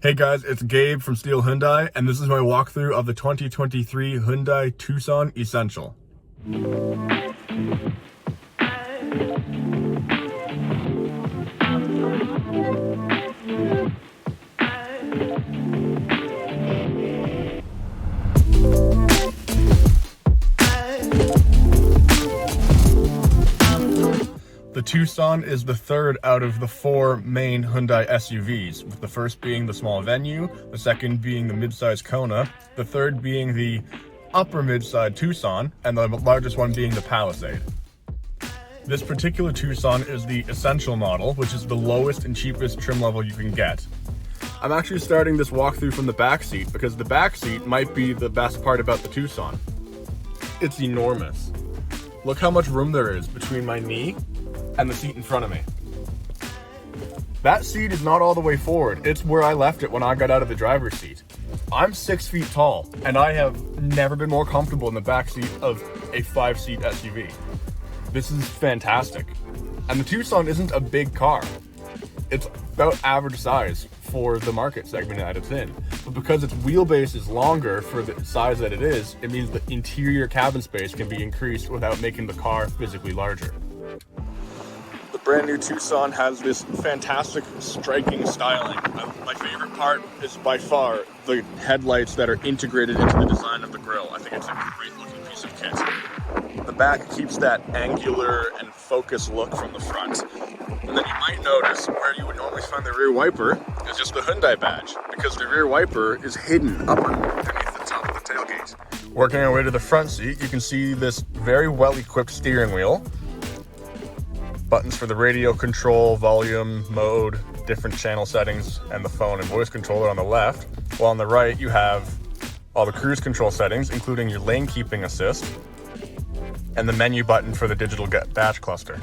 Hey guys, it's Gabe from Steel Hyundai, and this is my walkthrough of the 2023 Hyundai Tucson Essential. The Tucson is the third out of the four main Hyundai SUVs, with the first being the small Venue, the second being the midsize Kona, the third being the upper midsize Tucson, and the largest one being the Palisade. This particular Tucson is the Essential model, which is the lowest and cheapest trim level you can get. I'm actually starting this walkthrough from the back seat because the back seat might be the best part about the Tucson. It's enormous. Look how much room there is between my knee and the seat in front of me. That seat is not all the way forward. It's where I left it when I got out of the driver's seat. I'm 6 feet tall, and I have never been more comfortable in the back seat of a 5-seat SUV. This is fantastic. And the Tucson isn't a big car. It's about average size for the market segment that it's in. But because its wheelbase is longer for the size that it is, it means the interior cabin space can be increased without making the car physically larger. The brand new Tucson has this fantastic striking styling. My favorite part is by far the headlights that are integrated into the design of the grille. I think it's a great looking piece of kit. The back keeps that angular and focused look from the front. And then you might notice where you would normally find the rear wiper is just the Hyundai badge, because the rear wiper is hidden up underneath the top of the tailgate. Working our way to the front seat, you can see this very well equipped steering wheel. Buttons for the radio control, volume, mode, different channel settings, and the phone and voice controller on the left. While on the right, you have all the cruise control settings, including your lane keeping assist, and the menu button for the digital dash cluster.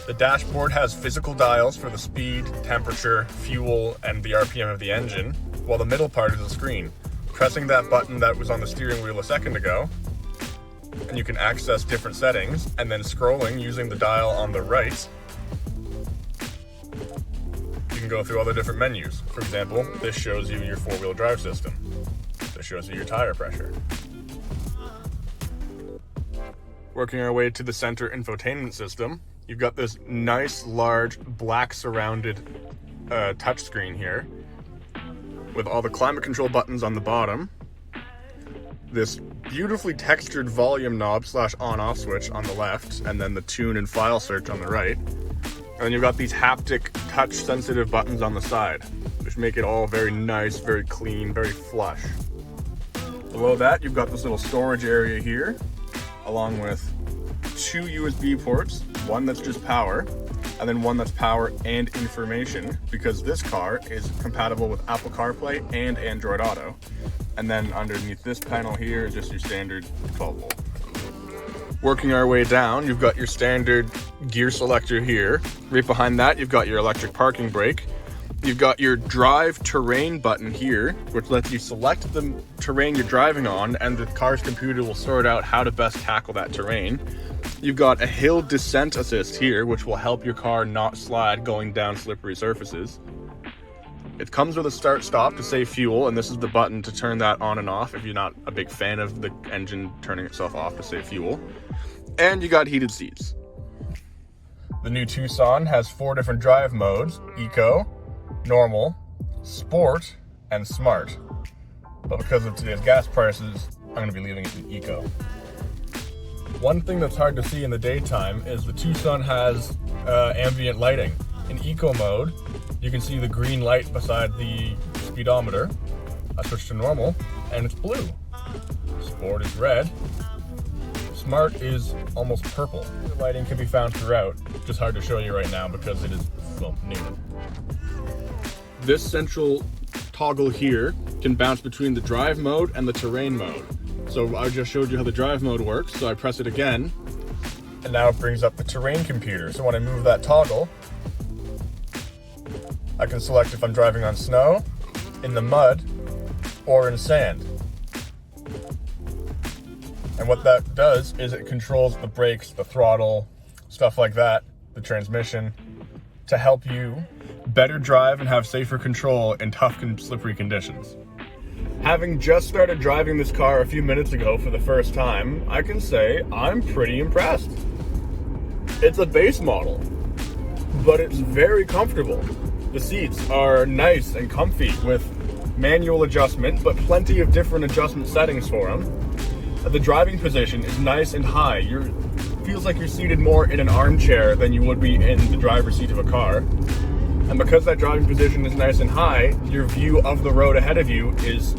The dashboard has physical dials for the speed, temperature, fuel, and the RPM of the engine, while the middle part is a screen. Pressing that button that was on the steering wheel a second ago, and you can access different settings, and then scrolling using the dial on the right, you can go through all the different menus. For example, this shows you your four-wheel drive system. This shows you your tire pressure. Working our way to the center infotainment system, you've got this nice, large, black surrounded touchscreen here with all the climate control buttons on the bottom, this beautifully textured volume knob / on-off switch on the left, and then the tune and file search on the right. And then you've got these haptic touch sensitive buttons on the side, which make it all very nice, very clean, very flush. Below that, you've got this little storage area here, along with 2 USB ports, one that's just power, and then one that's power and information, because this car is compatible with Apple CarPlay and Android Auto. And then underneath this panel here is just your standard 12 volt. Working our way down, you've got your standard gear selector here. Right behind that, you've got your electric parking brake. You've got your drive terrain button here, which lets you select the terrain you're driving on, and the car's computer will sort out how to best tackle that terrain. You've got a hill descent assist here, which will help your car not slide going down slippery surfaces. It comes with a start-stop to save fuel, and this is the button to turn that on and off if you're not a big fan of the engine turning itself off to save fuel. And you got heated seats. The new Tucson has 4 different drive modes: Eco, Normal, Sport, and Smart. But because of today's gas prices, I'm going to be leaving it in Eco. One thing that's hard to see in the daytime is the Tucson has ambient lighting. In Eco mode, you can see the green light beside the speedometer. I switched to Normal, and it's blue. Sport is red. Smart is almost purple. The lighting can be found throughout, just hard to show you right now because it is, well, new. This central toggle here can bounce between the drive mode and the terrain mode. So I just showed you how the drive mode works, so I press it again, and now it brings up the terrain computer. So when I move that toggle, I can select if I'm driving on snow, in the mud, or in sand. And what that does is it controls the brakes, the throttle, stuff like that, the transmission, to help you better drive and have safer control in tough and slippery conditions. Having just started driving this car a few minutes ago for the first time, I can say I'm pretty impressed. It's a base model, but it's very comfortable. The seats are nice and comfy with manual adjustment, but plenty of different adjustment settings for them. The driving position is nice and high. Feels like you're seated more in an armchair than you would be in the driver's seat of a car. And because that driving position is nice and high, your view of the road ahead of you is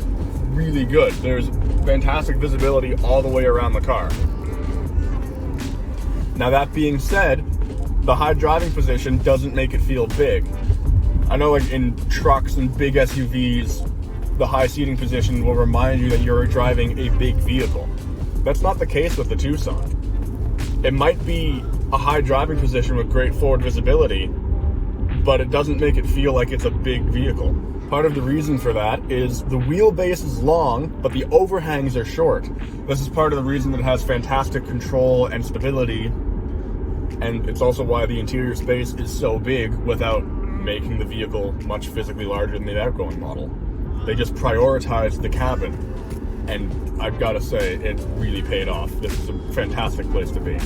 really good. There's fantastic visibility all the way around the car. Now that being said, the high driving position doesn't make it feel big. I know like in trucks and big SUVs, the high seating position will remind you that you're driving a big vehicle. That's not the case with the Tucson. It might be a high driving position with great forward visibility, but it doesn't make it feel like it's a big vehicle. Part of the reason for that is the wheelbase is long, but the overhangs are short. This is part of the reason that it has fantastic control and stability, and it's also why the interior space is so big without making the vehicle much physically larger than the outgoing model. They just prioritized the cabin, and I've got to say, it really paid off. This is a fantastic place to be.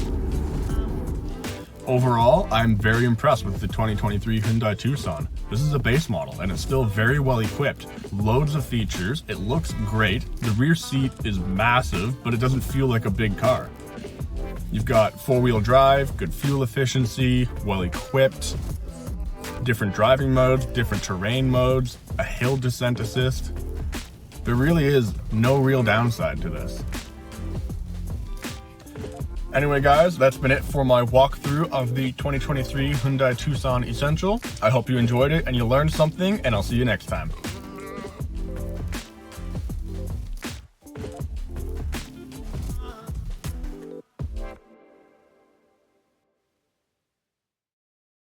Overall, I'm very impressed with the 2023 Hyundai Tucson. This is a base model, and it's still very well equipped. Loads of features, it looks great. The rear seat is massive, but it doesn't feel like a big car. You've got four-wheel drive, good fuel efficiency, well equipped, different driving modes, different terrain modes, a hill descent assist. There really is no real downside to this. Anyway guys, that's been it for my walkthrough of the 2023 Hyundai Tucson Essential. I hope you enjoyed it and you learned something, and I'll see you next time.